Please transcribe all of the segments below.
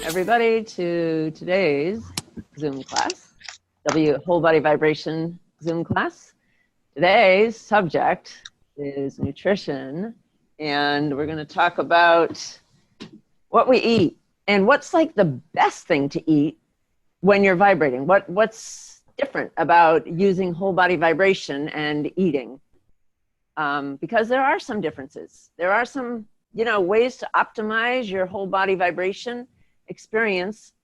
everybody to today's Zoom class, Whole Body Vibration Zoom class. Today's subject is nutrition, and we're going to talk about what we eat and what's like the best thing to eat when you're vibrating. What's different about using whole body vibration and eating? Because there are some differences. There are some, ways to optimize your whole body vibration experience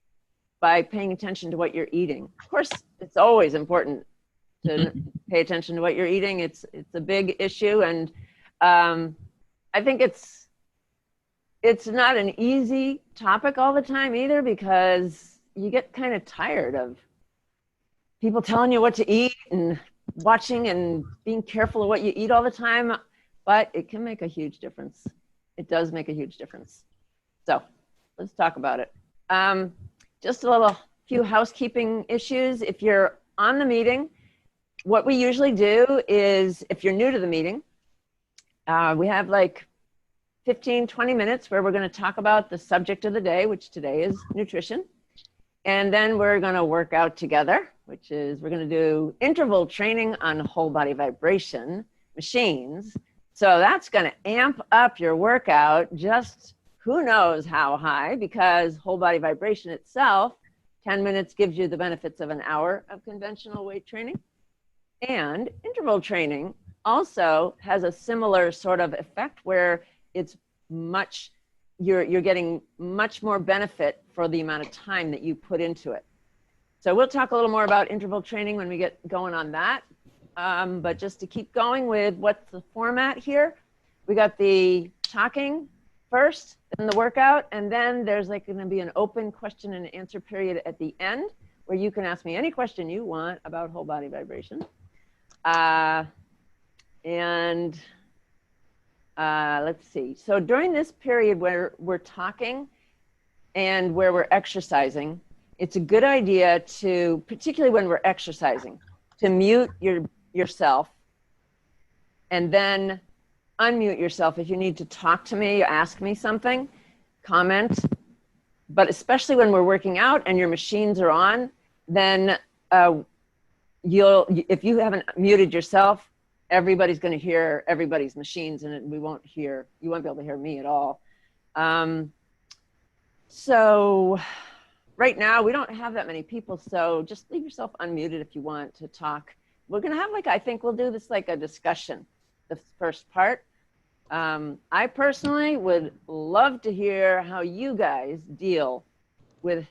by paying attention to what you're eating. Of course, it's always important to pay attention to what you're eating. It's a big issue, and I think it's not an easy topic all the time either, because you get kind of tired of people telling you what to eat and watching and being careful of what you eat all the time, but it can make a huge difference. It does make a huge difference. So let's talk about it. Just a few housekeeping issues. If you're on the meeting, what we usually do is, if you're new to the meeting, we have like 15, 20 minutes where we're going to talk about the subject of the day, which today is nutrition. And then we're going to work out together, which is we're going to do interval training on whole body vibration machines. So that's going to amp up your workout just who knows how high, because whole body vibration itself, 10 minutes gives you the benefits of an hour of conventional weight training. And interval training also has a similar sort of effect where it's you're getting much more benefit for the amount of time that you put into it. So we'll talk a little more about interval training when we get going on that. But just to keep going with what's the format here, we got the talking first, then the workout, and then there's like going to be an open question and answer period at the end where you can ask me any question you want about whole body vibration. Let's see. So during this period where we're talking and where we're exercising, it's a good idea to, particularly when we're exercising, to mute yourself and then unmute yourself if you need to talk to me, ask me something, comment. But especially when we're working out and your machines are on, then if you haven't muted yourself, everybody's going to hear everybody's machines, and you won't be able to hear me at all. So right now we don't have that many people, so just leave yourself unmuted if you want to talk. We're going to have I think we'll do this like a discussion, the first part. I personally would love to hear how you guys deal with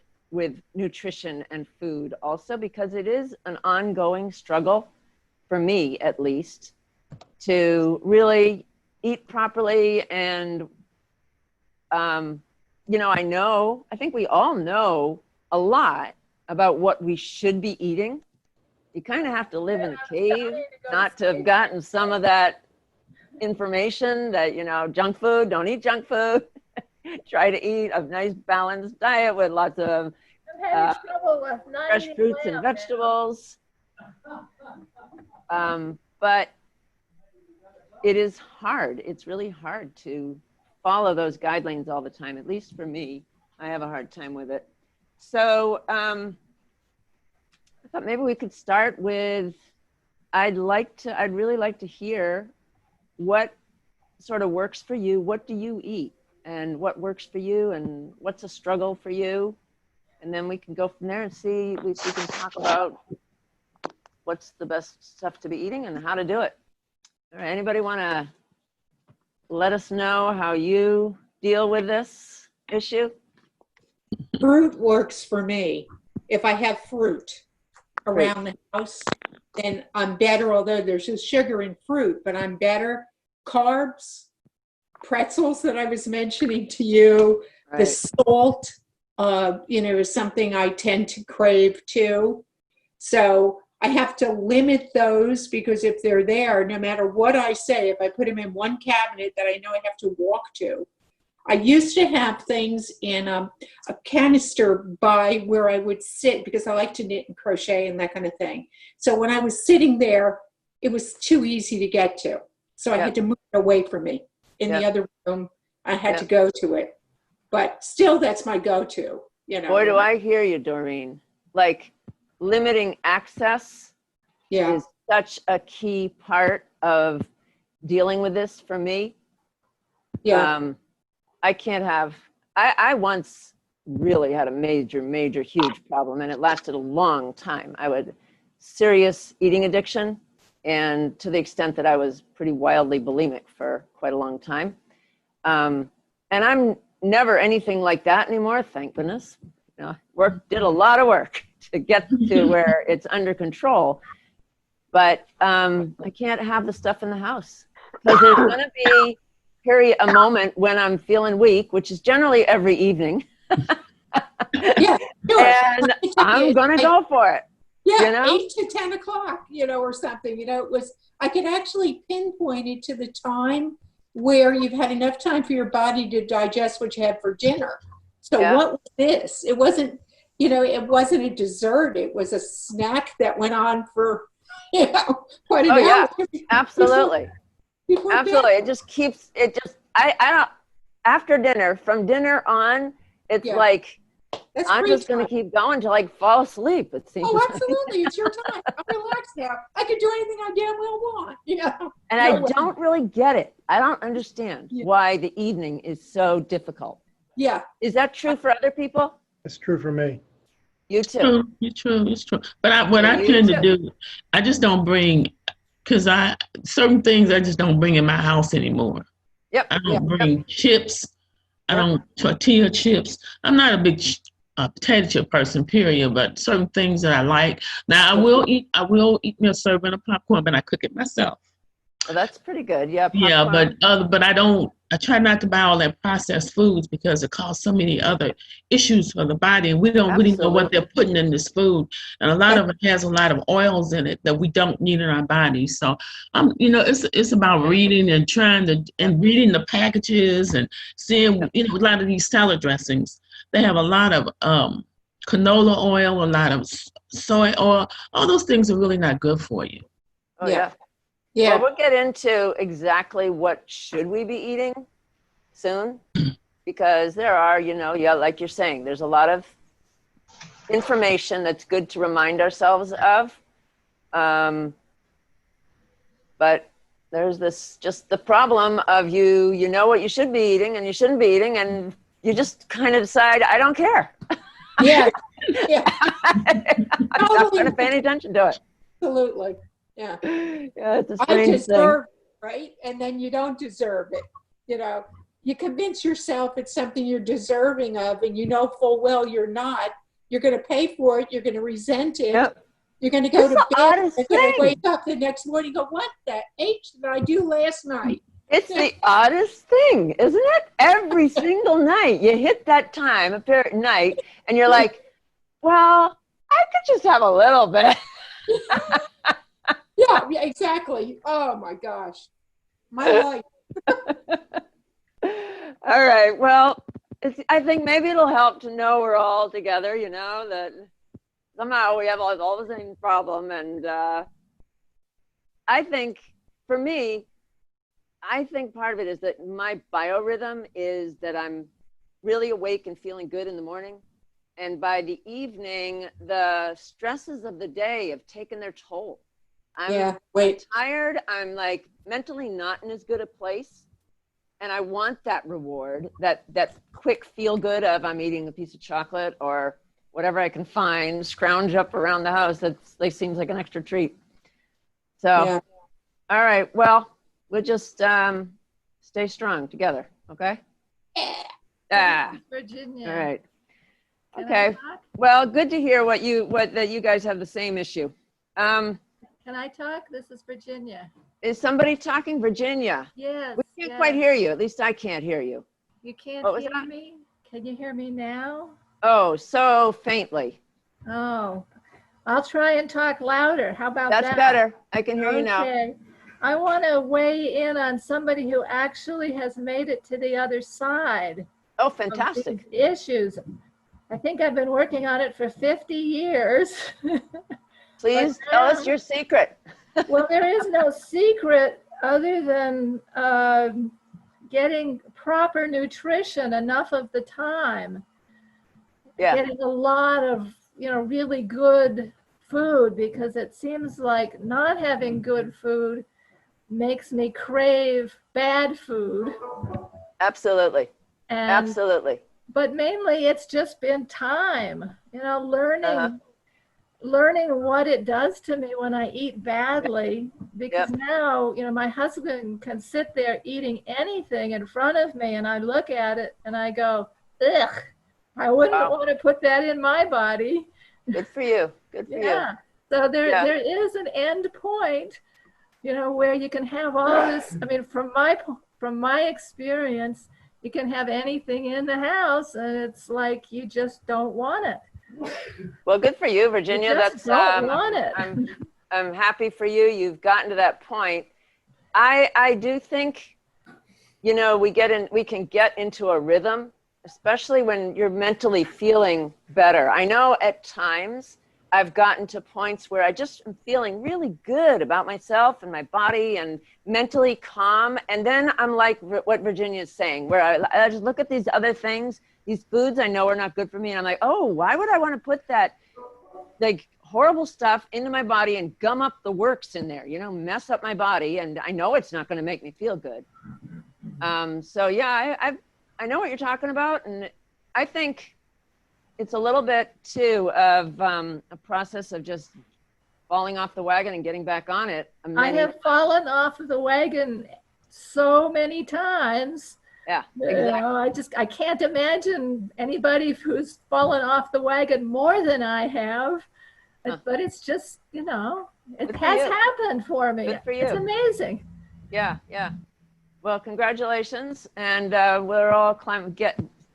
nutrition and food also, because it is an ongoing struggle for me, at least, to really eat properly. And, I think we all know a lot about what we should be eating. You kind of have to live in a cave not to have gotten some of that information that, junk food, don't eat junk food. Try to eat a nice balanced diet with lots of fresh fruits and vegetables. But it is hard. It's really hard to follow those guidelines all the time. At least for me, I have a hard time with it. So I thought maybe we could start with, I'd really like to hear what sort of works for you. What do you eat, and what works for you, and what's a struggle for you? And then we can go from there and see if we can talk about what's the best stuff to be eating and how to do it. All right, anybody want to let us know how you deal with this issue? Fruit works for me. If I have fruit around the house, then I'm better, although there's just sugar in fruit, but I'm better. Carbs, pretzels that I was mentioning to you, right. The salt, is something I tend to crave too. So I have to limit those, because if they're there, no matter what I say, if I put them in one cabinet that I know I have to walk to. I used to have things in a canister by where I would sit, because I like to knit and crochet and that kind of thing. So when I was sitting there, it was too easy to get to. So I had to move it away from me. In the other room, I had to go to it. But still, that's my go-to. you know. Boy, do I hear you, Doreen. Like, limiting access Yeah, is such a key part of dealing with this for me. yeah, I can't have, I once really had a major, huge problem, and it lasted a long time. I would serious eating addiction, and to the extent that I was pretty wildly bulimic for quite a long time. And I'm never anything like that anymore, thank goodness. You know, did a lot of work to get to where it's under control. But I can't have the stuff in the house because there's going to be a moment when I'm feeling weak, which is generally every evening. yeah, sure. And I'm going to go for it. Yeah, you know? 8 to 10 o'clock, you know, or something. You know, it was, I could actually pinpoint it to the time where you've had enough time for your body to digest what you had for dinner. So Yeah. what was this? It wasn't, you know, it wasn't a dessert. It was a snack that went on for, you know, quite an hour. Yeah, absolutely. Before Absolutely. bed. It just keeps, I don't, after dinner, from dinner on, it's Yeah. like, That's I'm free just going time. to keep going till I fall asleep. It seems. Oh, absolutely. It's your time. I'm relaxed now. I can do anything I damn well want. Yeah. And No I way. don't really get it. I don't understand why the evening is so difficult. Yeah. Is that true for other people? It's true for me. You too. It's true. But what I You tend too. to do, I just don't bring, because certain things I just don't bring in my house anymore. Yep. I don't bring chips. I don't tortilla chips. I'm not a big potato chip person, period. But certain things that I like. Now I will eat me a serving of popcorn, but I cook it myself. Well, that's pretty good. Yeah. Yeah, Popcorn. but I don't. I try not to buy all that processed foods because it causes so many other issues for the body, and we don't really know what they're putting in this food. And a lot of it has a lot of oils in it that we don't need in our bodies. So, you know, it's about reading and reading the packages and seeing, you know, a lot of these salad dressings. They have a lot of canola oil, a lot of soy oil. All those things are really not good for you. Oh yeah. Yeah. Well, we'll get into exactly what should we be eating soon, because there are, you know, like you're saying, there's a lot of information that's good to remind ourselves of. But there's just the problem of you know what you should be eating and you shouldn't be eating, and you just kind of decide, I don't care. Yeah. Yeah. I'm not going to pay any attention to it. Absolutely. Yeah. Yeah, it's a I strange deserve it, right? And then you don't deserve it. You know, you convince yourself it's something you're deserving of, and you know full well you're not. You're going to pay for it. You're going to resent it. Yep. You're going to go It's to the bed oddest and going to thing. wake up the next morning and go, what the H did I do last night? It's the oddest thing, isn't it? Every single night you hit that time of night and you're like, well, I could just have a little bit. Yeah, exactly. Oh my gosh. My life. All right. Well, I think maybe it'll help to know we're all together, you know, that somehow we have all the same problem. And I think for me, I think part of it is that my biorhythm is that I'm really awake and feeling good in the morning. And by the evening, the stresses of the day have taken their toll. I'm tired. I'm like mentally not in as good a place. And I want that reward, that quick feel good of I'm eating a piece of chocolate or whatever I can find, scrounge up around the house. That seems like an extra treat. So, all right. Well, we'll just stay strong together. Okay. Yeah. Virginia. All right. Can Okay. Well, good to hear that you guys have the same issue. Can I talk? This is Virginia. Is somebody talking? Virginia? Yes. We can't quite hear you. At least I can't hear you. You can't hear me? Can you hear me now? Oh, so faintly. Oh, I'll try and talk louder. How about that? That's better. I can hear you now. Okay. I want to weigh in on somebody who actually has made it to the other side. Oh, fantastic. Issues. I think I've been working on it for 50 years. Please tell us your secret. Well, there is no secret other than getting proper nutrition enough of the time. Yeah. getting a lot of, really good food, because it seems like not having good food makes me crave bad food. Absolutely. And Absolutely. but mainly it's just been time, Uh-huh. learning what it does to me when I eat badly. Because Yep. now, my husband can sit there eating anything in front of me, and I look at it and I go, ugh, I wouldn't Wow. want to put that in my body. Good for you. Good for you. Yeah. So there Yeah. is an end point, where you can have all this. I mean, from my experience, you can have anything in the house, and it's like you just don't want it. Well, good for you, You Virginia. just don't want it. I'm happy for you. You've gotten to that point. I do think, we can get into a rhythm, especially when you're mentally feeling better. I know at times I've gotten to points where I just am feeling really good about myself and my body and mentally calm. And then I'm like what Virginia is saying, where I just look at these other things, these foods I know are not good for me. And I'm like, oh, why would I want to put that like horrible stuff into my body and gum up the works in there, mess up my body. And I know it's not going to make me feel good. So yeah, I know what you're talking about. And I think it's a little bit too of a process of just falling off the wagon and getting back on it. I have fallen off of the wagon so many times. Yeah, exactly. I can't imagine anybody who's fallen off the wagon more than I have. Huh. But it's just, it Good for has you. happened for me. Good for you. It's amazing. Yeah, yeah. Well, congratulations, and we're all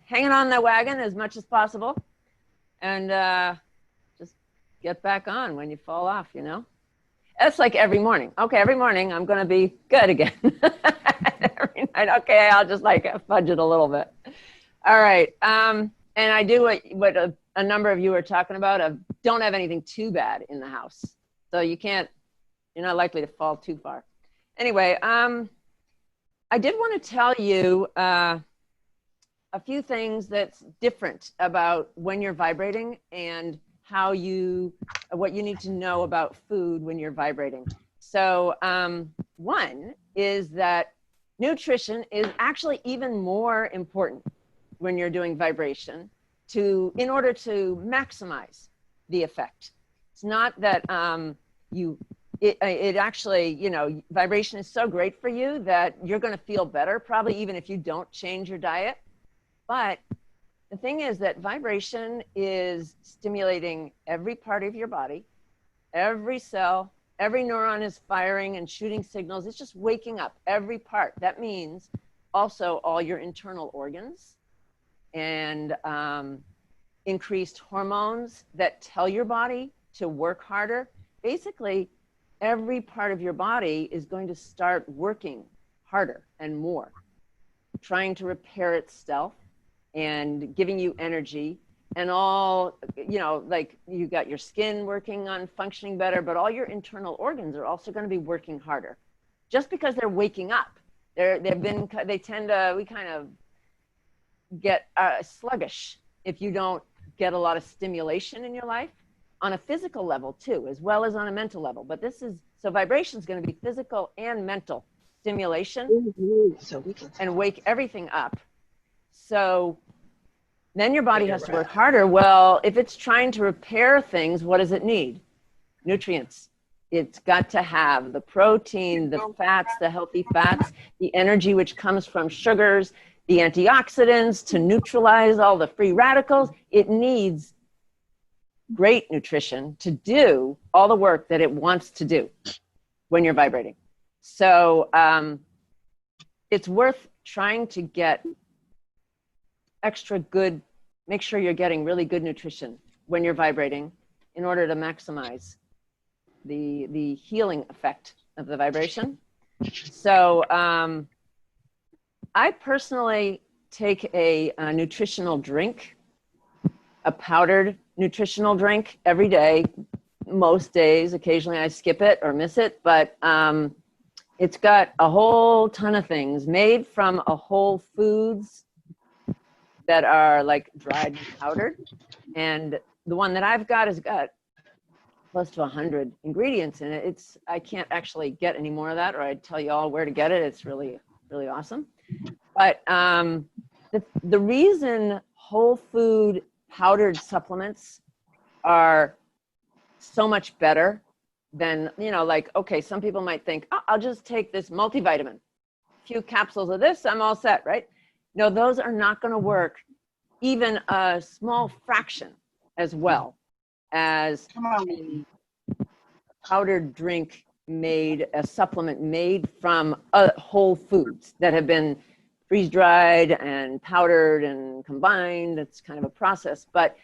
hanging on the wagon as much as possible, and just get back on when you fall off. That's like every morning. Okay, every morning I'm going to be good again. Every night, okay, I'll just fudge it a little bit. All right, and I do what a number of you are talking about. Of don't have anything too bad in the house, so you're not likely to fall too far. Anyway, I did want to tell you a few things that's different about when you're vibrating and what you need to know about food when you're vibrating. So one is that nutrition is actually even more important when you're doing vibration in order to maximize the effect. It's not that it actually, vibration is so great for you that you're going to feel better, probably even if you don't change your diet. But the thing is that vibration is stimulating every part of your body, every cell, every neuron is firing and shooting signals. It's just waking up every part. That means also all your internal organs and increased hormones that tell your body to work harder. Basically, every part of your body is going to start working harder and more, trying to repair itself and giving you energy and all, like you got your skin working on functioning better, but all your internal organs are also going to be working harder just because they're waking up. We kind of get sluggish if you don't get a lot of stimulation in your life on a physical level too, as well as on a mental level. But so vibration is going to be physical and mental stimulation and wake everything up. So then your body has to work harder. Well, if it's trying to repair things, what does it need? Nutrients. It's got to have the protein, the fats, the healthy fats, the energy which comes from sugars, the antioxidants to neutralize all the free radicals. It needs great nutrition to do all the work that it wants to do when you're vibrating. So it's worth trying to get extra good, make sure you're getting really good nutrition when you're vibrating in order to maximize the healing effect of the vibration. So I personally take a nutritional drink, a powdered nutritional drink every day, most days. Occasionally I skip it or miss it, but it's got a whole ton of things made from a whole foods that are like dried and powdered. And the one that I've got has got close to 100 ingredients in it. I can't actually get any more of that, or I'd tell you all where to get it. It's really, really awesome. But the reason whole food powdered supplements are so much better than, like, okay, some people might think, oh, I'll just take this multivitamin, a few capsules of this, I'm all set, right? No, those are not going to work even a small fraction as well as a powdered drink a supplement made from whole foods that have been freeze-dried and powdered and combined. It's kind of a process. But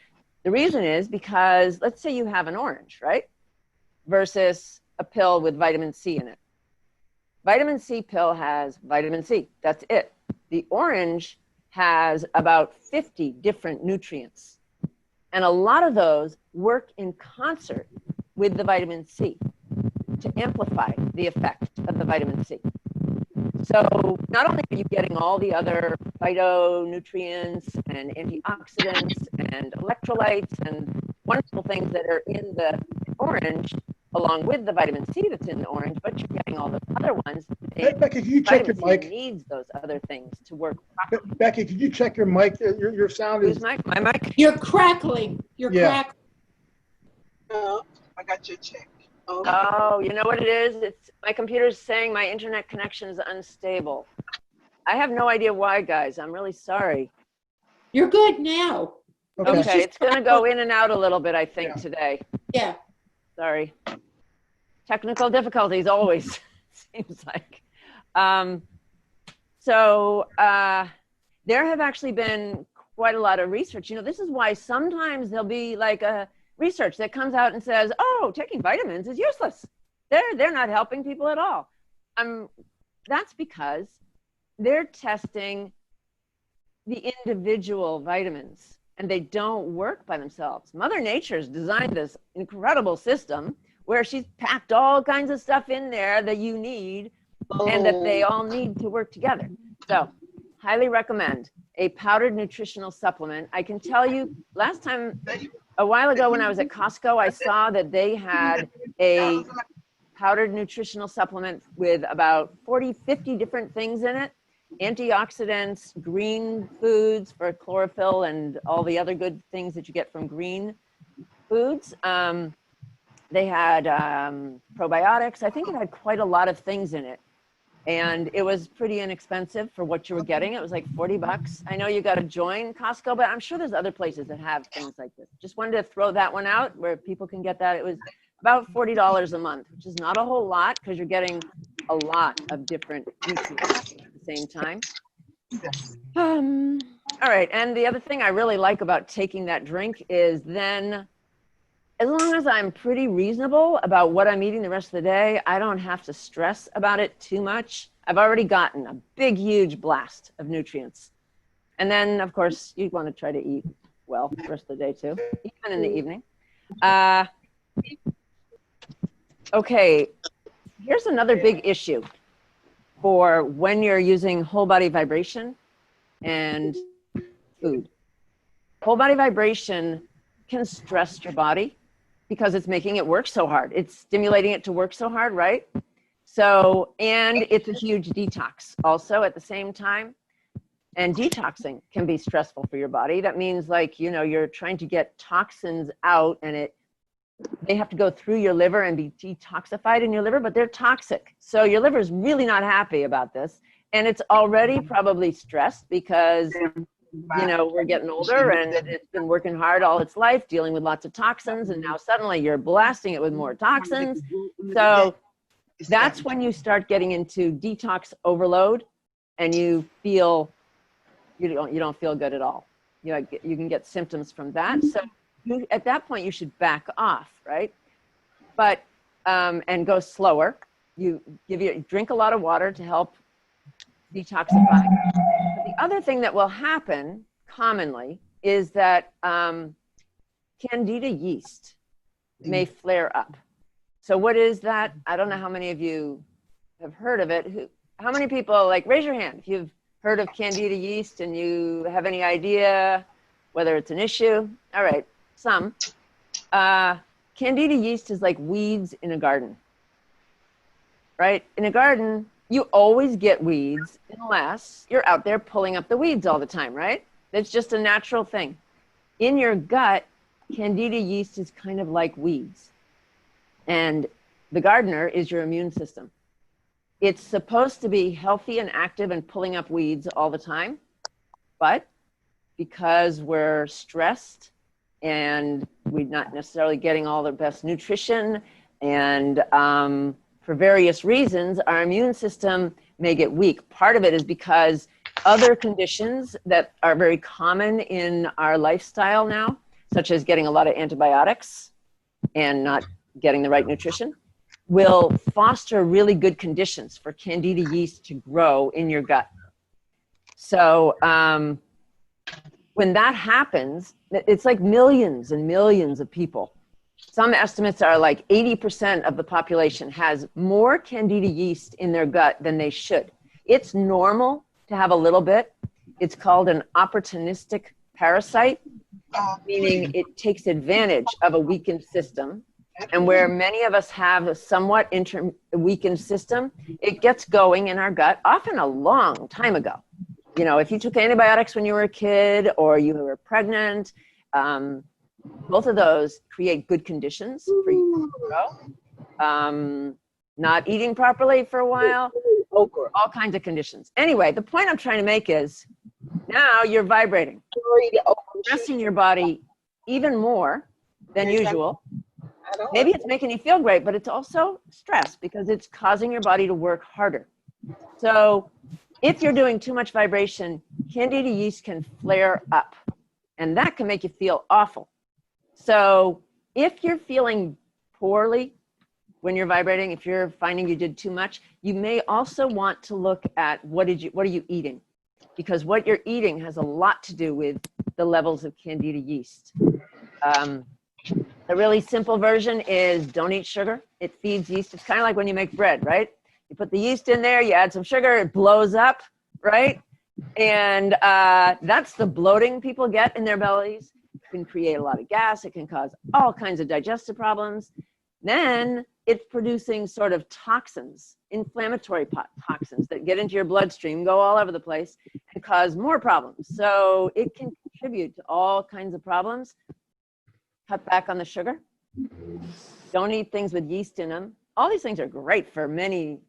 the reason is because, let's say you have an orange, right? Versus a pill with vitamin C in it. Vitamin C pill has vitamin C. That's it. The orange has about 50 different nutrients. And a lot of those work in concert with the vitamin C to amplify the effect of the vitamin C. So not only are you getting all the other phytonutrients and antioxidants and electrolytes and wonderful things that are in the orange, along with the vitamin C that's in the orange, but you're getting all the other ones. Becky, can you check your mic? Needs those other things to work properly. Becky, can you check your mic? Your sound is. Who's my mic? You're crackling. You're crackling. I got your check. Okay. Oh, you know what it is? It's my computer's saying my internet connection is unstable. I have no idea why, guys. I'm really sorry. You're good now. Okay, it's going to go in and out a little bit, I think, today. Yeah. Sorry. Technical difficulties always, seems like. There have actually been quite a lot of research. This is why sometimes there'll be like a research that comes out and says, oh, taking vitamins is useless. They're not helping people at all. That's because they're testing the individual vitamins and they don't work by themselves. Mother Nature's designed this incredible system where she's packed all kinds of stuff in there that you need and that they all need to work together. So highly recommend a powdered nutritional supplement. I can tell you, last time, a while ago when I was at Costco, I saw that they had a powdered nutritional supplement with about 40, 50 different things in it. Antioxidants, green foods for chlorophyll and all the other good things that you get from green foods. They had probiotics. I think it had quite a lot of things in it. And it was pretty inexpensive for what you were getting. It was like $40. I know you got to join Costco, but I'm sure there's other places that have things like this. Just wanted to throw that one out where people can get that. It was about $40 a month, which is not a whole lot because you're getting a lot of different nutrients at the same time. All right, and the other thing I really like about taking that drink is then, as long as I'm pretty reasonable about what I'm eating the rest of the day, I don't have to stress about it too much. I've already gotten a big, huge blast of nutrients. And then, of course, you want to try to eat well the rest of the day too, even in the evening. Okay, here's another big issue for when you're using whole body vibration and food. Whole body vibration can stress your body because it's making it work so hard. It's stimulating it to work so hard, right? So, and it's a huge detox also at the same time. And detoxing can be stressful for your body. That means like, you're trying to get toxins out and they have to go through your liver and be detoxified in your liver, but they're toxic. So your liver is really not happy about this. And it's already probably stressed because we're getting older and it's been working hard all its life, dealing with lots of toxins. And now suddenly you're blasting it with more toxins. So that's when you start getting into detox overload and you feel, you don't feel good at all. You can get symptoms from that. So at that point you should back off, right? But, and go slower. You drink a lot of water to help detoxify. The other thing that will happen commonly is that candida yeast may flare up. So what is that? I don't know how many of you have heard of it. How many people, like, raise your hand if you've heard of Candida yeast and you have any idea whether it's an issue? All right, some. Candida yeast is like weeds in a garden, right? In a garden, you always get weeds unless you're out there pulling up the weeds all the time, right? That's just a natural thing. In your gut, Candida yeast is kind of like weeds. And the gardener is your immune system. It's supposed to be healthy and active and pulling up weeds all the time. But because we're stressed and we're not necessarily getting all the best nutrition, and for various reasons, our immune system may get weak. Part of it is because other conditions that are very common in our lifestyle now, such as getting a lot of antibiotics and not getting the right nutrition, will foster really good conditions for Candida yeast to grow in your gut. So when that happens, it's like millions and millions of people. Some estimates are like 80% of the population has more Candida yeast in their gut than they should. It's normal to have a little bit. It's called an opportunistic parasite, meaning it takes advantage of a weakened system. And where many of us have a somewhat weakened system, it gets going in our gut often a long time ago. You know, if you took antibiotics when you were a kid or you were pregnant, both of those create good conditions for you to grow. Not eating properly for a while, all kinds of conditions. Anyway, the point I'm trying to make is now you're vibrating, stressing your body even more than usual. Maybe it's making you feel great, but it's also stress because it's causing your body to work harder. So if you're doing too much vibration, Candida yeast can flare up, and that can make you feel awful. So if you're feeling poorly when you're vibrating, if you're finding you did too much, you may also want to look at what are you eating? Because what you're eating has a lot to do with the levels of Candida yeast. The really simple version is don't eat sugar. It feeds yeast. It's kind of like when you make bread, right? You put the yeast in there, you add some sugar, it blows up, right? And that's the bloating people get in their bellies. It can create a lot of gas. It can cause all kinds of digestive problems. Then it's producing sort of toxins, inflammatory toxins that get into your bloodstream, go all over the place, and cause more problems. So it can contribute to all kinds of problems. Cut back on the sugar. Don't eat things with yeast in them. All these things are great for many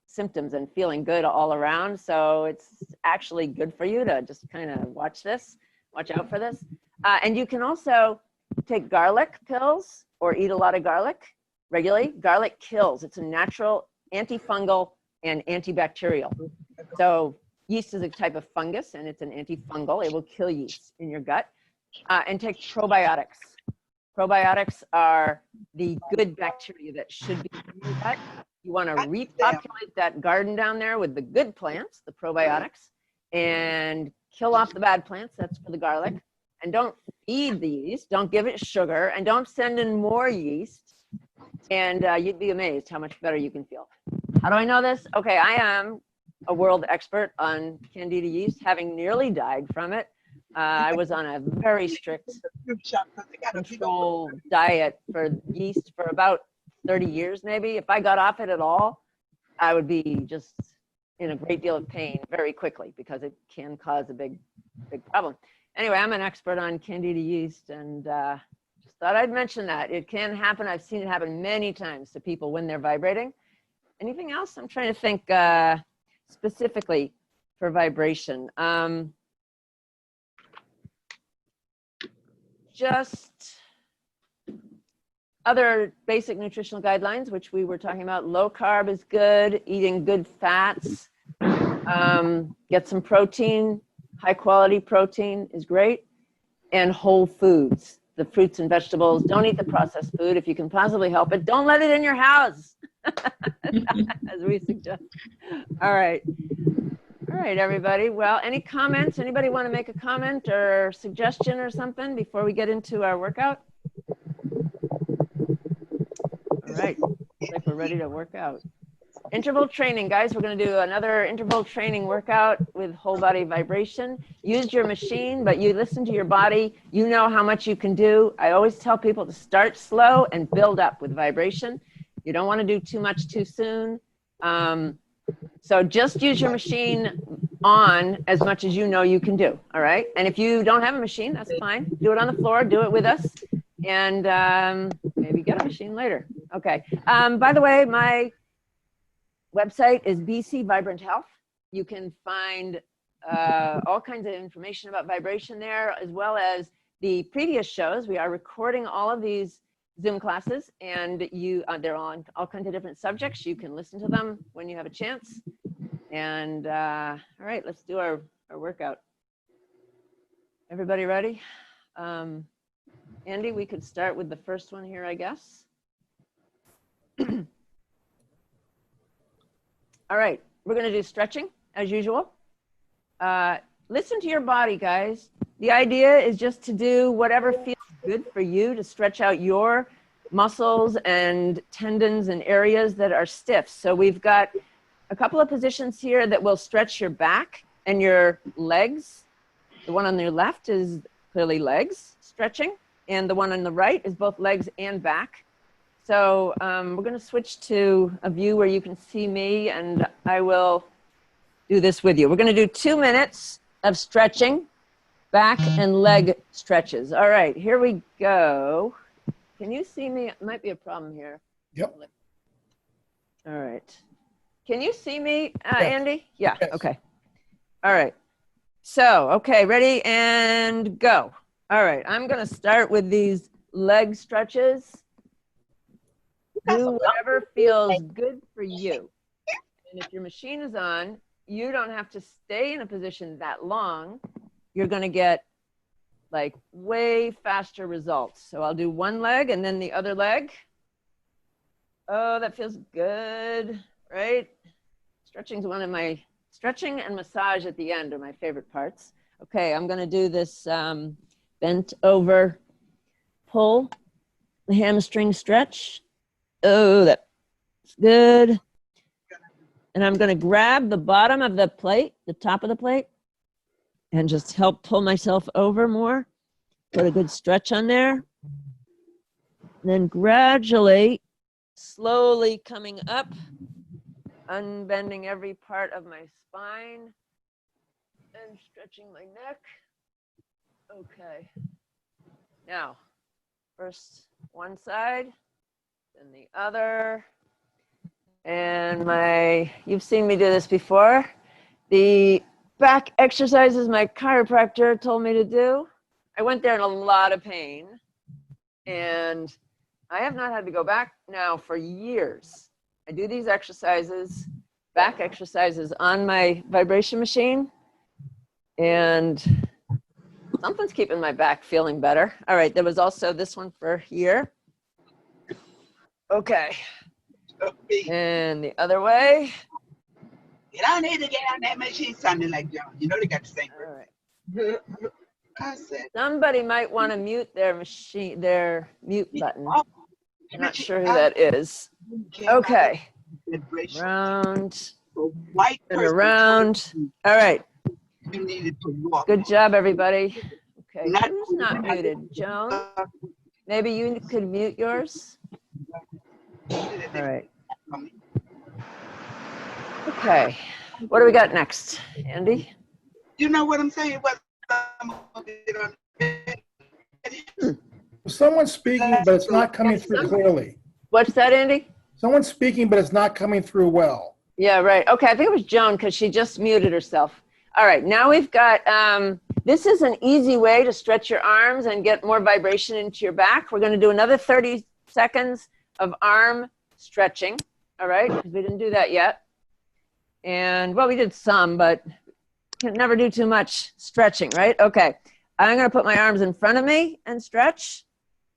symptoms and feeling good all around. So it's actually good for you to just kind of watch out for this. And you can also take garlic pills or eat a lot of garlic regularly. Garlic kills. It's a natural antifungal and antibacterial. So yeast is a type of fungus and it's an antifungal. It will kill yeast in your gut. And take probiotics. Probiotics are the good bacteria that should be in your gut. You want to repopulate that garden down there with the good plants, the probiotics, and kill off the bad plants. That's for the garlic. And don't feed the yeast. Don't give it sugar. And don't send in more yeast. And you'd be amazed how much better you can feel. How do I know this? Okay, I am a world expert on Candida yeast, having nearly died from it. I was on a very strict control diet for yeast for about 30 years, maybe. If I got off it at all, I would be just in a great deal of pain very quickly because it can cause a big problem. Anyway, I'm an expert on Candida yeast and just thought I'd mention that. It can happen. I've seen it happen many times to people when they're vibrating. Anything else? I'm trying to think specifically for vibration. Just other basic nutritional guidelines, which we were talking about. Low carb is good, eating good fats, get some protein, high quality protein is great, and whole foods, the fruits and vegetables. Don't eat the processed food if you can possibly help it. Don't let it in your house, as we suggest. All right. All right, everybody. Well, any comments? Anybody want to make a comment or suggestion or something before we get into our workout? All right. Looks like we're ready to work out. Interval training, guys. We're going to do another interval training workout with whole body vibration. Use your machine, but you listen to your body. You know how much you can do. I always tell people to start slow and build up with vibration. You don't want to do too much too soon. So just use your machine on as much as you know you can do, all right? And if you don't have a machine, that's fine. Do it on the floor, do it with us, and maybe get a machine later. Okay, by the way, my website is BC Vibrant Health. You can find all kinds of information about vibration there, as well as the previous shows. We are recording all of these Zoom classes, and they're on all kinds of different subjects. You can listen to them when you have a chance. And all right, let's do our workout. Everybody ready? Andy, we could start with the first one here, I guess. All right, we're gonna do stretching as usual. Listen to your body, guys. The idea is just to do whatever feels good for you to stretch out your muscles and tendons and areas that are stiff. So we've got a couple of positions here that will stretch your back and your legs. The one on your left is clearly legs stretching, and the one on the right is both legs and back. So we're going to switch to a view where you can see me, and I will do this with you. We're going to do 2 minutes of stretching, back and leg stretches. All right, here we go. Can you see me? It might be a problem here. Yep. All right. Can you see me, Yes. Andy? Yeah, Yes. okay. All right. So, okay, ready and go. All right, I'm going to start with these leg stretches. Do whatever feels good for you. And if your machine is on, you don't have to stay in a position that long. You're going to get like way faster results. So I'll do one leg and then the other leg. Oh, that feels good, right? Stretching and massage at the end are my favorite parts. Okay, I'm gonna do this bent over pull, the hamstring stretch. Oh, that's good. And I'm gonna grab the bottom of the plate, the top of the plate, and just help pull myself over more. Put a good stretch on there. And then gradually, slowly coming up, unbending every part of my spine and stretching my neck. Okay. Now, first one side, then the other. And you've seen me do this before. The back exercises my chiropractor told me to do. I went there in a lot of pain, and I have not had to go back now for years. I do these exercises, back exercises on my vibration machine, and something's keeping my back feeling better. All right, there was also this one for here. Okay, and the other way. You don't need to get on that machine sounding like John. You know they got the same. All right. I said, Somebody might want to mute their mute button. oh, I'm not sure who that is. Okay, round White and person, around. All right, you needed to walk. good job, everybody. Okay, Not- who's not muted? Joan, maybe you could mute yours. All right. Okay, what do we got next, Andy? You know what I'm saying? What I'm gonna get on. Someone's speaking, but it's not coming through clearly. What's that, Andy? Someone's speaking, but it's not coming through well. Yeah, right. Okay, I think it was Joan because she just muted herself. All right, now we've got, this is an easy way to stretch your arms and get more vibration into your back. We're going to do another 30 seconds of arm stretching, all right, because we didn't do that yet. And, well, we did some, but can never do too much stretching, right? Okay, I'm going to put my arms in front of me and stretch,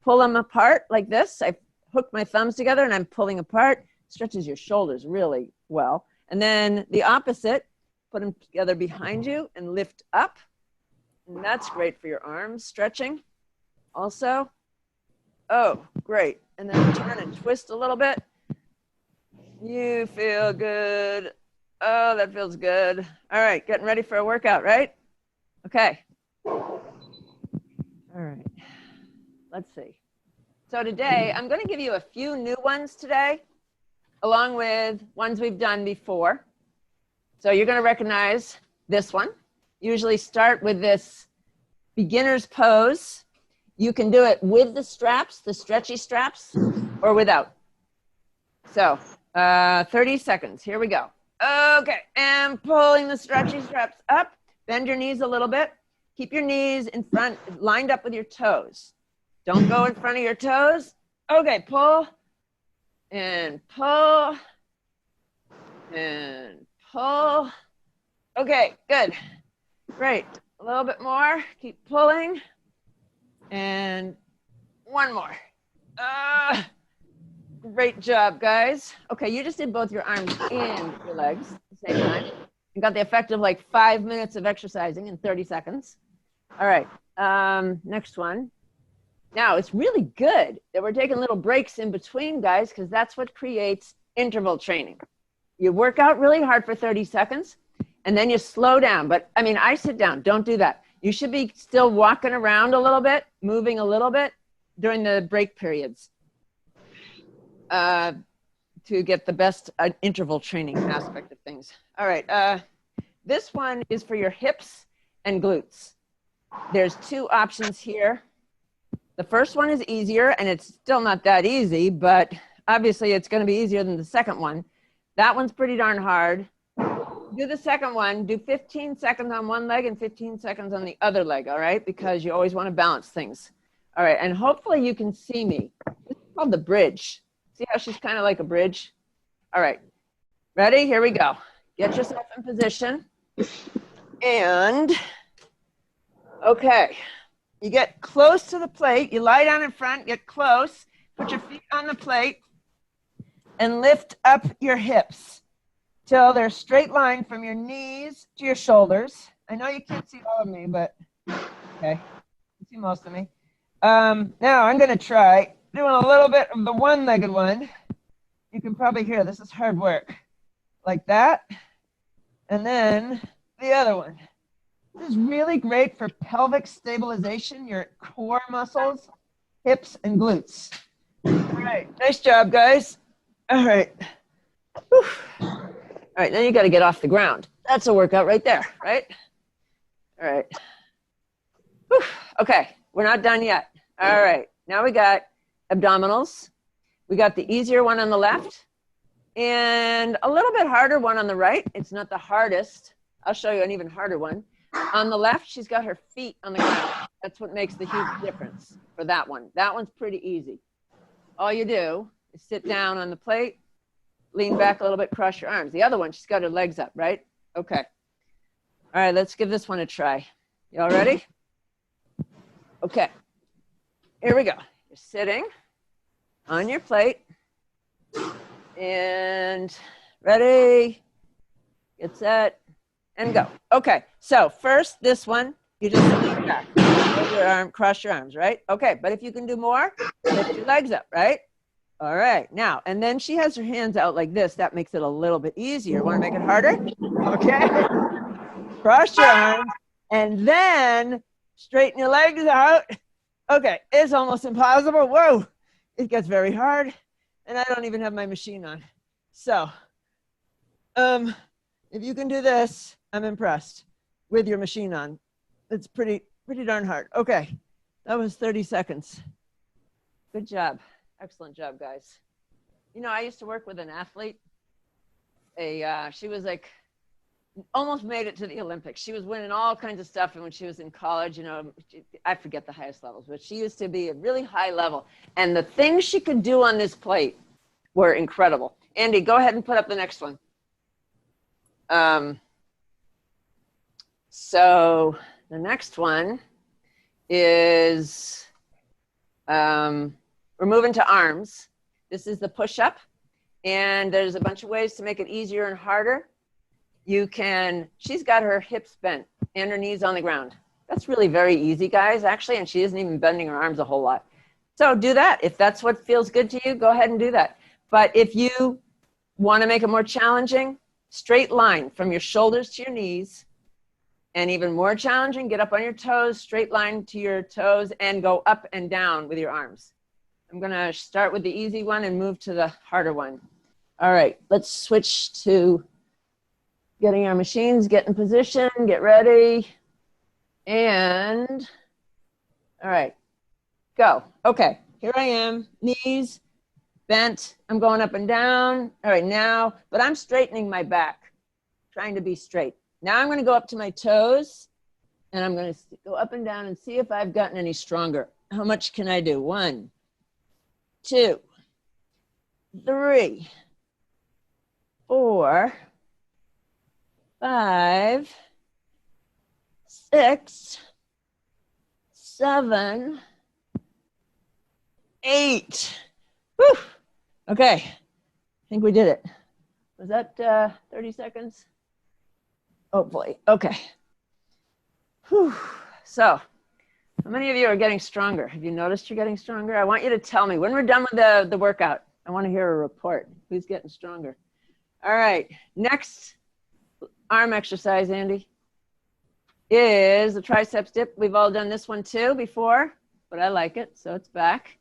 pull them apart like this. I hook my thumbs together and I'm pulling apart. Stretches your shoulders really well. And then the opposite, put them together behind you and lift up. And that's great for your arms stretching also. Oh, great. And then turn and twist a little bit. You feel good. Oh, that feels good. All right, getting ready for a workout, right? Okay. All right. Let's see. So today, I'm going to give you a few new ones today, along with ones we've done before. So you're going to recognize this one. Usually start with this beginner's pose. You can do it with the straps, the stretchy straps, or without. So 30 seconds. Here we go. Okay, and pulling the stretchy straps up. Bend your knees a little bit. Keep your knees in front, lined up with your toes. Don't go in front of your toes. Okay, pull and pull and pull. Okay, good. Great. A little bit more. Keep pulling. And one more. Great job, guys. Okay, you just did both your arms and your legs at the same time. You got the effect of like 5 minutes of exercising in 30 seconds. All right, next one. Now, it's really good that we're taking little breaks in between, guys, because that's what creates interval training. You work out really hard for 30 seconds, and then you slow down. But, I mean, I sit down. Don't do that. You should be still walking around a little bit, moving a little bit during the break periods. To get the best interval training aspect of things. All right, this one is for your hips and glutes. There's two options here. The first one is easier, and it's still not that easy, but obviously it's going to be easier than the second one. That one's pretty darn hard. Do the second one, do 15 seconds on one leg and 15 seconds on the other leg, all right? Because you always want to balance things. All right, and hopefully you can see me. This is called the bridge. See how she's kind of like a bridge? All right, ready? Here we go. Get yourself in position. And, okay, you get close to the plate. You lie down in front, get close, put your feet on the plate, and lift up your hips till they're straight line from your knees to your shoulders. I know you can't see all of me, but okay, you see most of me. Now I'm gonna try doing a little bit of the one-legged one. You can probably hear this is hard work. Like that. And then the other one. This is really great for pelvic stabilization, your core muscles, hips, and glutes. All right, nice job, guys. All right. Whew. All right, then you got to get off the ground. That's a workout right there, right? All right. Whew. Okay, we're not done yet. All right, now we got abdominals. We got the easier one on the left and a little bit harder one on the right. It's not the hardest. I'll show you an even harder one. On the left, she's got her feet on the ground. That's what makes the huge difference for that one. That one's pretty easy. All you do is sit down on the plate, lean back a little bit, cross your arms. The other one, she's got her legs up, right? Okay. All right, let's give this one a try. Y'all ready? Okay. Here we go. You're sitting on your plate and ready, get set, and go. Okay, so first this one, you just lean back, hold your arm, cross your arms, right? Okay, but if you can do more, lift your legs up, right? All right, now, and then she has her hands out like this. That makes it a little bit easier. Want to make it harder? Okay. Cross your arms, and then straighten your legs out. Okay, it's almost impossible. Whoa, it gets very hard, and I don't even have my machine on. So, if you can do this, I'm impressed with your machine on. It's pretty darn hard. Okay, that was 30 seconds. Good job. Excellent job, guys. You know, I used to work with an athlete. She was like, almost made it to the Olympics. She was winning all kinds of stuff. And when she was in college, you know, I forget the highest levels, but she used to be a really high level. And the things she could do on this plate were incredible. Andy, go ahead and put up the next one. So the next one is, we're moving to arms. This is the push-up. And there's a bunch of ways to make it easier and harder. You can, she's got her hips bent and her knees on the ground. That's really very easy, guys, actually, and she isn't even bending her arms a whole lot. So do that. If that's what feels good to you, go ahead and do that. But if you want to make it more challenging, straight line from your shoulders to your knees. And even more challenging, get up on your toes, straight line to your toes, and go up and down with your arms. I'm going to start with the easy one and move to the harder one. All right, let's switch to getting our machines, get in position, get ready. And, all right, go. Okay, here I am, knees bent. I'm going up and down. All right, now, but I'm straightening my back, trying to be straight. Now I'm going to go up to my toes, and I'm going to go up and down and see if I've gotten any stronger. How much can I do? 1, 2, 3, 4, 5, 6, 7, 8. Whew. Okay, I think we did it. Was that 30 seconds? Oh boy, okay. Whew. So, how many of you are getting stronger? Have you noticed you're getting stronger? I want you to tell me, when we're done with the workout, I want to hear a report. Who's getting stronger? All right, next arm exercise, Andy, is the triceps dip. We've all done this one too before, but I like it, so it's back.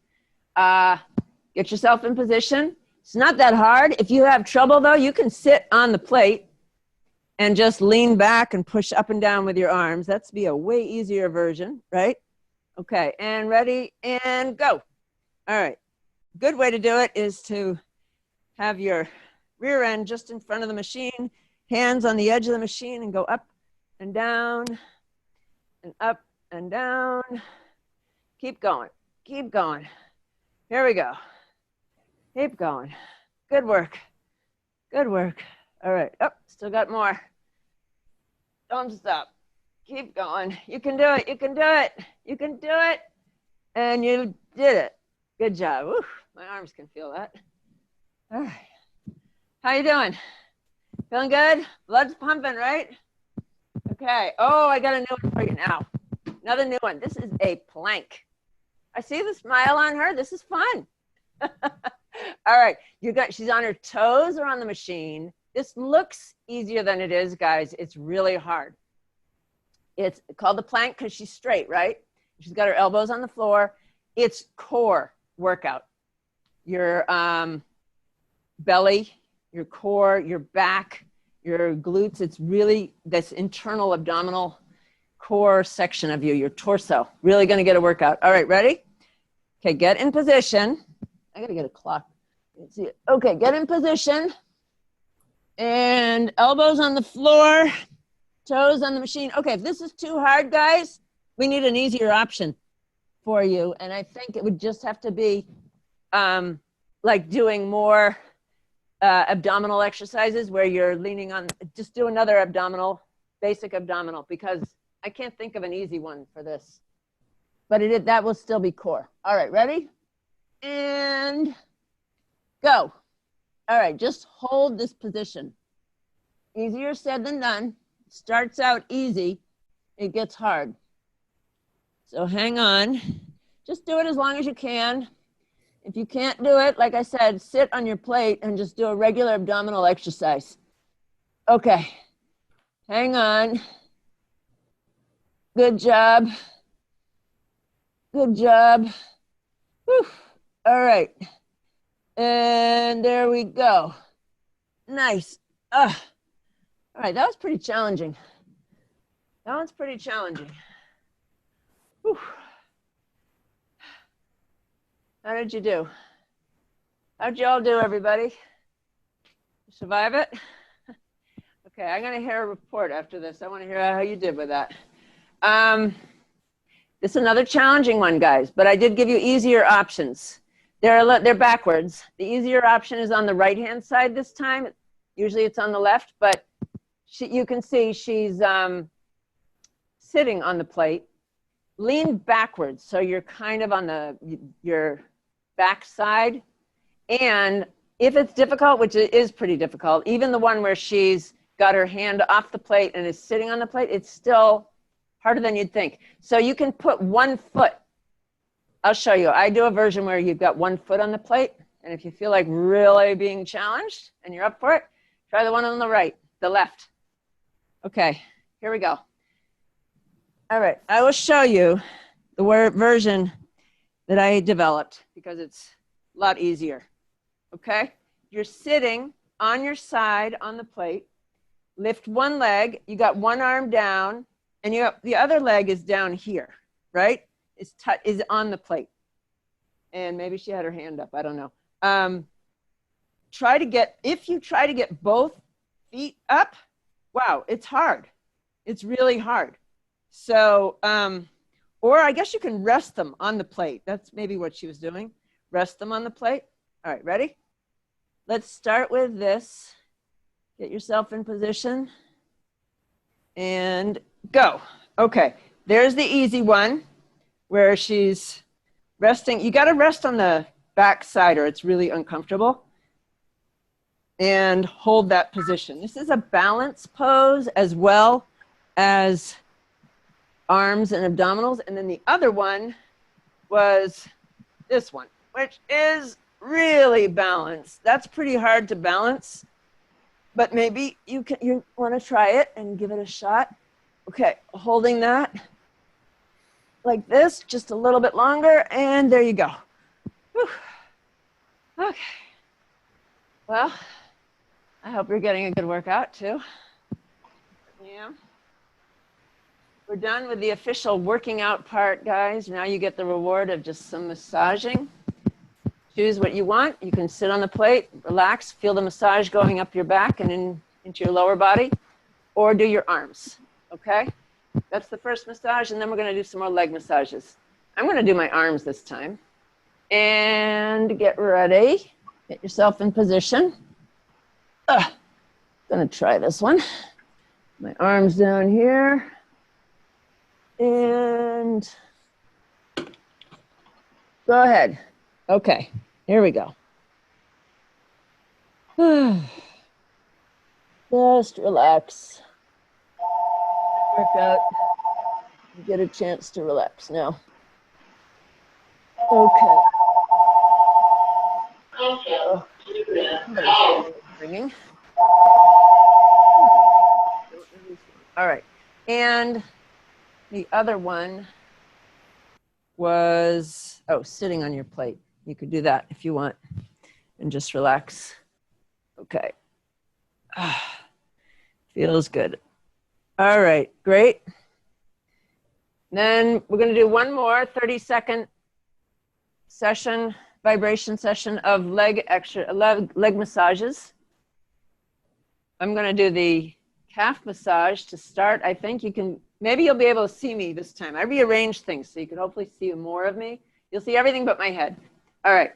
Get yourself in position. It's not that hard. If you have trouble though, you can sit on the plate and just lean back and push up and down with your arms. That's be a way easier version, right? Okay, and ready, and go. All right, good way to do it is to have your rear end just in front of the machine, hands on the edge of the machine, and go up and down and up and down. Keep going, keep going. Here we go. Keep going. Good work, good work. All right, oh, still got more. Don't stop. Keep going. You can do it. You can do it. You can do it. And you did it. Good job. Woo, my arms can feel that. All right. How you doing? Feeling good? Blood's pumping, right? Okay. Oh, I got a new one for you now. Another new one. This is a plank. I see the smile on her. This is fun. All right. She's on her toes or on the machine. This looks easier than it is, guys. It's really hard. It's called the plank because she's straight, right? She's got her elbows on the floor. It's core workout. Your belly, your core, your back, your glutes. It's really this internal abdominal core section of you, your torso. Really going to get a workout. All right, ready? Okay, get in position. I got to get a clock. Let's see it. Okay, get in position. And elbows on the floor, toes on the machine. Okay, if this is too hard, guys, we need an easier option for you. And I think it would just have to be like doing more abdominal exercises where you're leaning on, just do another abdominal, basic abdominal, because I can't think of an easy one for this. But that will still be core. All right, ready? And go. All right, just hold this position. Easier said than done. Starts out easy, it gets hard. So hang on. Just do it as long as you can. If you can't do it, like I said, sit on your plate and just do a regular abdominal exercise. Okay, hang on. Good job. Good job. Whew. All right. And there we go. Nice. All right, that was pretty challenging. That one's pretty challenging. Whew. How did you do? How'd you all do, everybody? Survive it? Okay, I'm gonna hear a report after this. I wanna hear how you did with that. This is another challenging one, guys, but I did give you easier options. They're backwards. The easier option is on the right-hand side this time. Usually it's on the left, but you can see she's sitting on the plate. Lean backwards, so you're kind of on your back side. And if it's difficult, which it is pretty difficult, even the one where she's got her hand off the plate and is sitting on the plate, it's still harder than you'd think. So you can put one foot. I'll show you. I do a version where you've got one foot on the plate And if you feel like really being challenged and you're up for it, try the one on the left. Okay, here we go. All right, I will show you the version that I developed because it's a lot easier. Okay, you're sitting on your side on the plate. Lift one leg, you got one arm down, and the other leg is down here, right? Is on the plate. And maybe she had her hand up, I don't know. If you try to get both feet up, wow, it's hard. It's really hard. So, or I guess you can rest them on the plate. That's maybe what she was doing. Rest them on the plate. All right, ready? Let's start with this. Get yourself in position and go. Okay, there's the easy one where she's resting. You got to rest on the back side or it's really uncomfortable. And hold that position. This is a balance pose as well as arms and abdominals. And then the other one was this one, which is really balanced. That's pretty hard to balance, but maybe you want to try it and give it a shot. Okay, holding that like this, just a little bit longer, and there you go. Whew. Okay. Well, I hope you're getting a good workout too. Yeah. We're done with the official working out part, guys. Now you get the reward of just some massaging. Choose what you want. You can sit on the plate, relax, feel the massage going up your back and into your lower body, or do your arms, okay? That's the first massage, and then we're gonna do some more leg massages. I'm gonna do my arms this time. And get ready. Get yourself in position. Gonna try this one. My arms down here. And go ahead. Okay, here we go. Just relax. Work out. You get a chance to relax now. Okay. Oh, ringing. All right, and the other one was, sitting on your plate. You could do that if you want and just relax. Okay. Feels good. All right, great. Then we're going to do one more 30-second session, vibration session of leg massages. I'm going to do the calf massage to start. I think maybe you'll be able to see me this time. I rearranged things so you can hopefully see more of me. You'll see everything but my head. All right.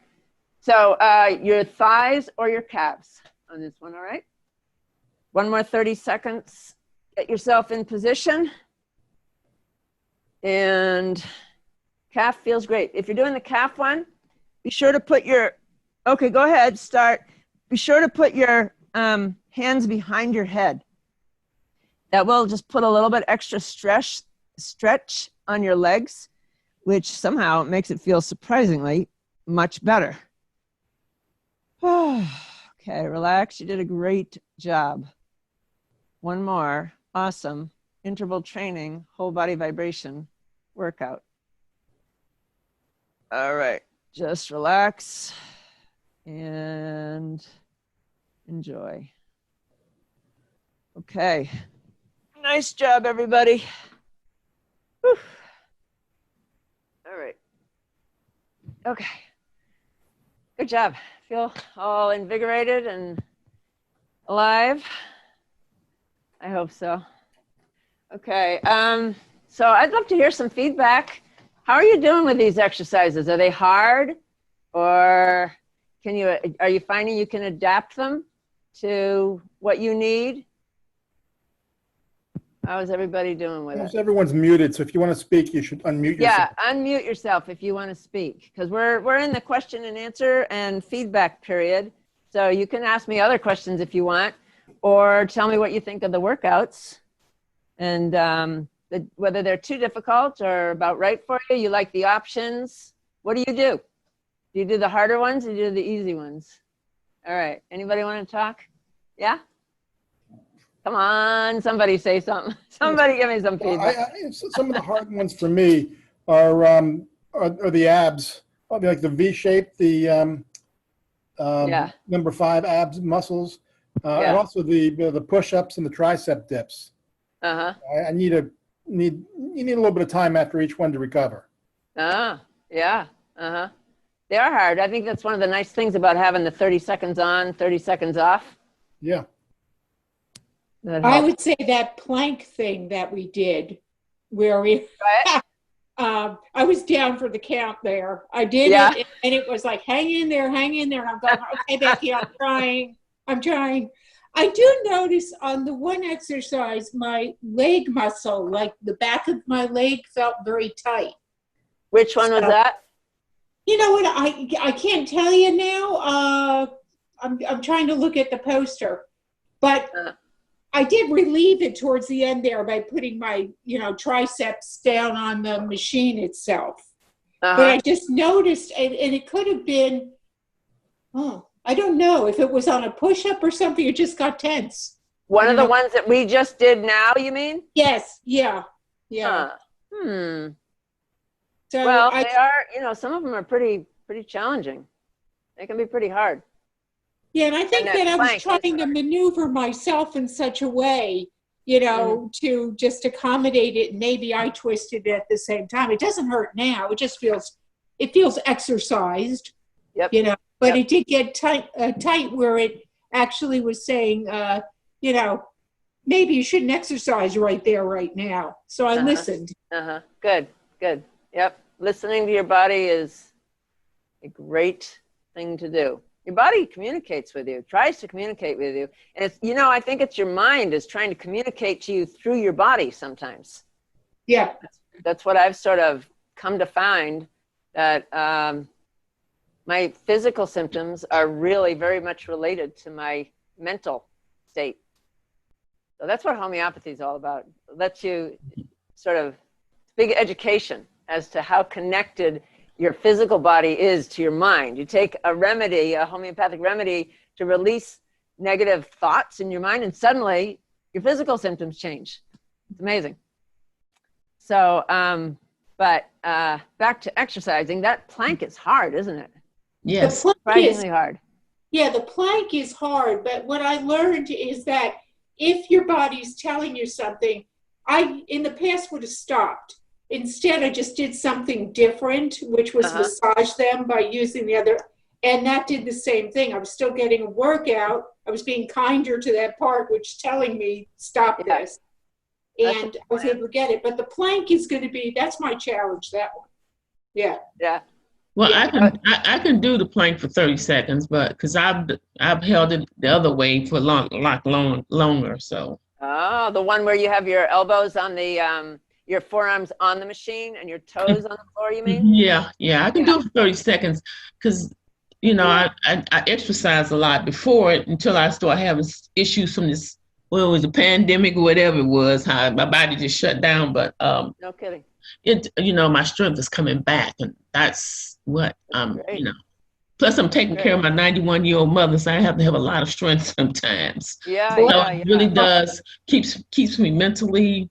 So your thighs or your calves on this one, all right? One more 30 seconds. Get yourself in position. And calf feels great. If you're doing the calf one, be sure to put okay, go ahead, start. Be sure to put your hands behind your head. That will just put a little bit extra stretch on your legs, which somehow makes it feel surprisingly much better. Okay, relax. You did a great job. One more. Awesome. Interval training, whole body vibration workout. All right. Just relax and enjoy. Okay. Nice job, everybody. Whew. All right. Okay. Good job. Feel all invigorated and alive? I hope so. Okay. So I'd love to hear some feedback. How are you doing with these exercises? Are they hard, or are you finding you can adapt them to what you need? How is everybody doing with it? Everyone's muted, so if you want to speak, you should unmute yourself. Yeah, unmute yourself if you want to speak, because we're in the question and answer and feedback period. So you can ask me other questions if you want, or tell me what you think of the workouts, and whether they're too difficult or about right for you. You like the options. What do you do? Do you do the harder ones or do you do the easy ones? All right. Anybody want to talk? Yeah? Come on, somebody say something. Somebody give me some feedback. Some of the hard ones for me are the abs, like the V shape, the Yeah. number 5 abs muscles, Yeah. and also the push-ups and the tricep dips. Uh-huh. I need a little bit of time after each one to recover. Yeah. Uh-huh. They are hard. I think that's one of the nice things about having the 30 seconds on, 30 seconds off. Yeah. That I helps. would say that plank thing that we did, where we, Right? I was down for the count there. I did Yeah. it, and it was like, hang in there. And I'm going, okay, Becky, I'm trying. I do notice on the one exercise, my leg muscle, like the back of my leg, felt very tight. Which one was that? You know what? I can't tell you now. I'm trying to look at the poster, but I did relieve it towards the end there by putting my triceps down on the machine itself. But I just noticed, and it could have been, I don't know if it was on a push-up or something. It just got tense. One of the ones that we just did now, you mean? Yes. Yeah. So Well, they are, some of them are pretty challenging. They can be pretty hard. Yeah, and I think And that I was plank is trying to maneuver myself in such a way, to just accommodate it. And maybe I twisted it at the same time. It doesn't hurt now. It just feels exercised. Yep. But Yep. it did get tight where it actually was saying, maybe you shouldn't exercise right there, right now. So I listened. Good. Yep. Listening to your body is a great thing to do. Your body communicates with you, tries to communicate with you. And it's, I think it's your mind is trying to communicate to you through your body sometimes. Yeah. That's what I've sort of come to find, that my physical symptoms are really very much related to my mental state. So that's what homeopathy is all about. It lets you sort of, big education as to how connected your physical body is to your mind. You take a homeopathic remedy to release negative thoughts in your mind, and suddenly your physical symptoms change. It's amazing. So, but back to exercising, that plank is hard, isn't it? Yes. Surprisingly hard. Yeah, the plank is hard, but what I learned is that if your body's telling you something, I, in the past, would have stopped. Instead, I just did something different, which was massage them by using the other, and that did the same thing. I was still getting a workout. I was being kinder to that part, which is telling me, stop this. And I was able to get it. But the plank is going to be, that's my challenge, that one. Yeah. Yeah. Well, I can do the plank for 30 seconds, but because I've held it the other way for longer. So. Oh, the one where you have your elbows on the your forearms on the machine and your toes on the floor, you mean? Yeah, I can do it for 30 seconds because I exercised a lot before it until I started having issues from this. Well, it was a pandemic or whatever it was. How my body just shut down, but no kidding. My strength is coming back, and that's what Plus, I'm taking care of my 91-year-old mother, so I have to have a lot of strength sometimes. Yeah, so it really does keeps me mentally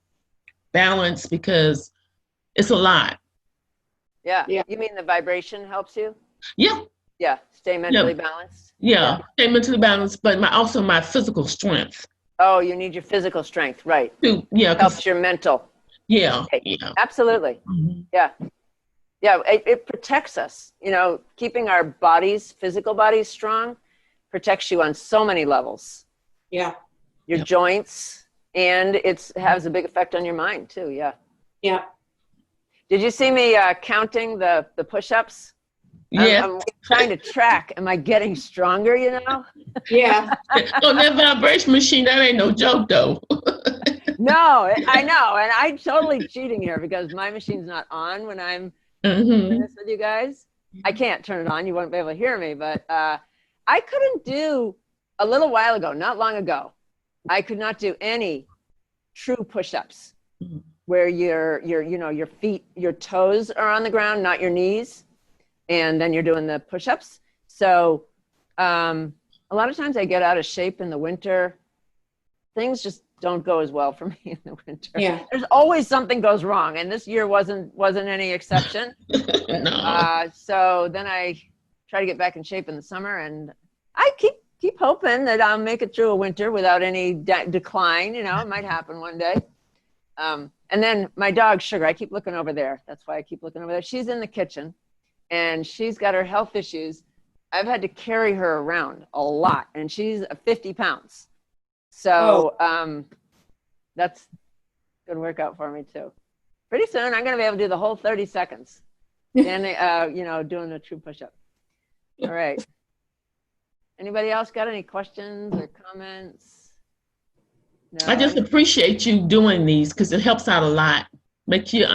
balanced because it's a lot. Yeah. You mean the vibration helps you? Yeah. Yeah. Stay mentally balanced. Yeah. Stay mentally balanced, but also my physical strength. Oh, you need your physical strength, right? Helps your mental. Yeah. Absolutely. Mm-hmm. Yeah. It protects us. Keeping our bodies, physical bodies, strong protects you on so many levels. Yeah. Your joints, and it has a big effect on your mind too. Yeah. Yeah. Did you see me counting the push-ups? Yeah. I'm trying to track. Am I getting stronger? Yeah. Oh, that vibration machine, that ain't no joke though. No, I know, and I'm totally cheating here because my machine's not on when I'm doing this with you guys. I can't turn it on. You won't be able to hear me, but I couldn't do a little while ago, not long ago. I could not do any true push-ups where your feet, your toes are on the ground, not your knees. and then you're doing the push-ups. So a lot of times I get out of shape in the winter. Things just don't go as well for me in the winter. Yeah. There's always something goes wrong, and this year wasn't any exception. No. So then I try to get back in shape in the summer, and I keep hoping that I'll make it through a winter without any decline. You know, it might happen one day. And then my dog Sugar, I keep looking over there. That's why I keep looking over there. She's in the kitchen, and she's got her health issues. I've had to carry her around a lot, and she's 50 pounds. So that's a good workout for me too. Pretty soon I'm going to be able to do the whole 30 seconds and, you know, doing a true push-up. All right. Anybody else got any questions or comments? No? I just appreciate you doing these because it helps out a lot. Makes you,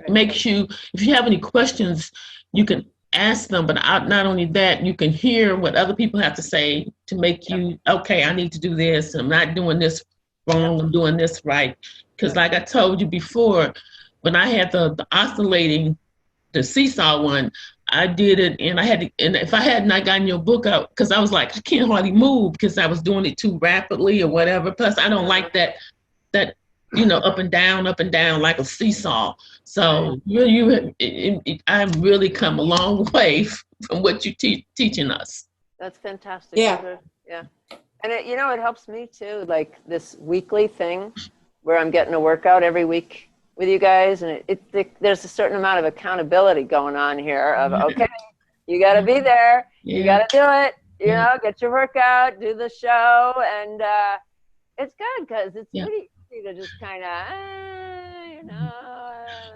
makes you, if you have any questions, you can ask them, but not only that, you can hear what other people have to say to make you, okay, I need to do this. I'm not doing this wrong. I'm doing this right. Because like I told you before, when I had the oscillating, the seesaw one, I did it, and and if I had not gotten your book out, because I was like, I can't hardly move because I was doing it too rapidly or whatever. Plus, I don't like that up and down like a seesaw. So I've really come a long way from what you're teaching us. That's fantastic. Yeah. Yeah. And it helps me too, like this weekly thing where I'm getting a workout every week with you guys. And there's a certain amount of accountability going on here of, okay, you got to be there. Yeah. You got to do it, get your workout, do the show. And it's good because it's pretty easy to just kind of,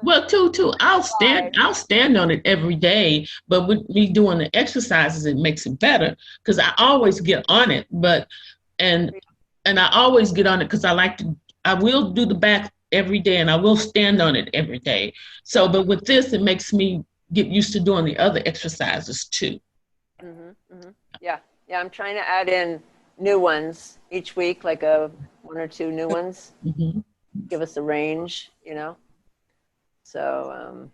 Well, too, I'll stand on it every day, but with me doing the exercises, it makes it better because I always get on it. And I always get on it because I will do the back every day, and I will stand on it every day. So, but with this, it makes me get used to doing the other exercises too. Yeah, I'm trying to add in new ones each week, like one or two new ones. Give us a range, So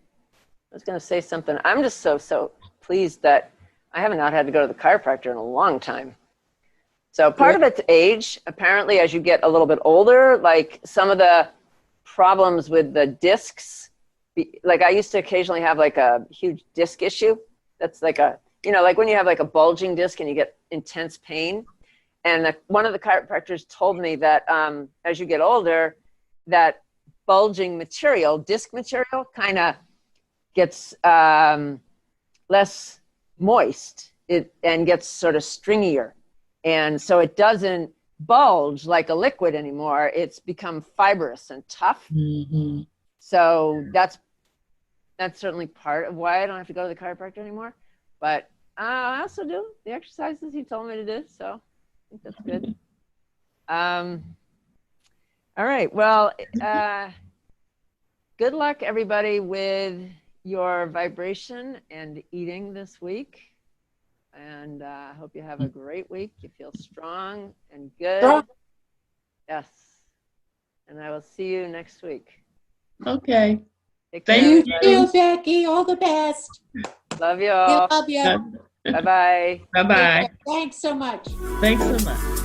I was going to say something. I'm just so pleased that I have not had to go to the chiropractor in a long time. So part of it's age. Apparently, as you get a little bit older, like some of the problems with the discs, like I used to occasionally have like a huge disc issue. That's like like when you have like a bulging disc and you get intense pain. And one of the chiropractors told me that as you get older, that bulging material, disc material, kind of gets less moist and gets sort of stringier. And so it doesn't bulge like a liquid anymore. It's become fibrous and tough. So that's certainly part of why I don't have to go to the chiropractor anymore. But I also do the exercises he told me to do. So I think that's good. All right. Well, good luck, everybody, with your vibration and eating this week. And I hope you have a great week. You feel strong and good. Strong. Yes. And I will see you next week. Okay. Take care, You everybody. too, Jackie. All the best. Love you all. Love you. Bye-bye. Bye-bye. Thanks so much. Thanks so much.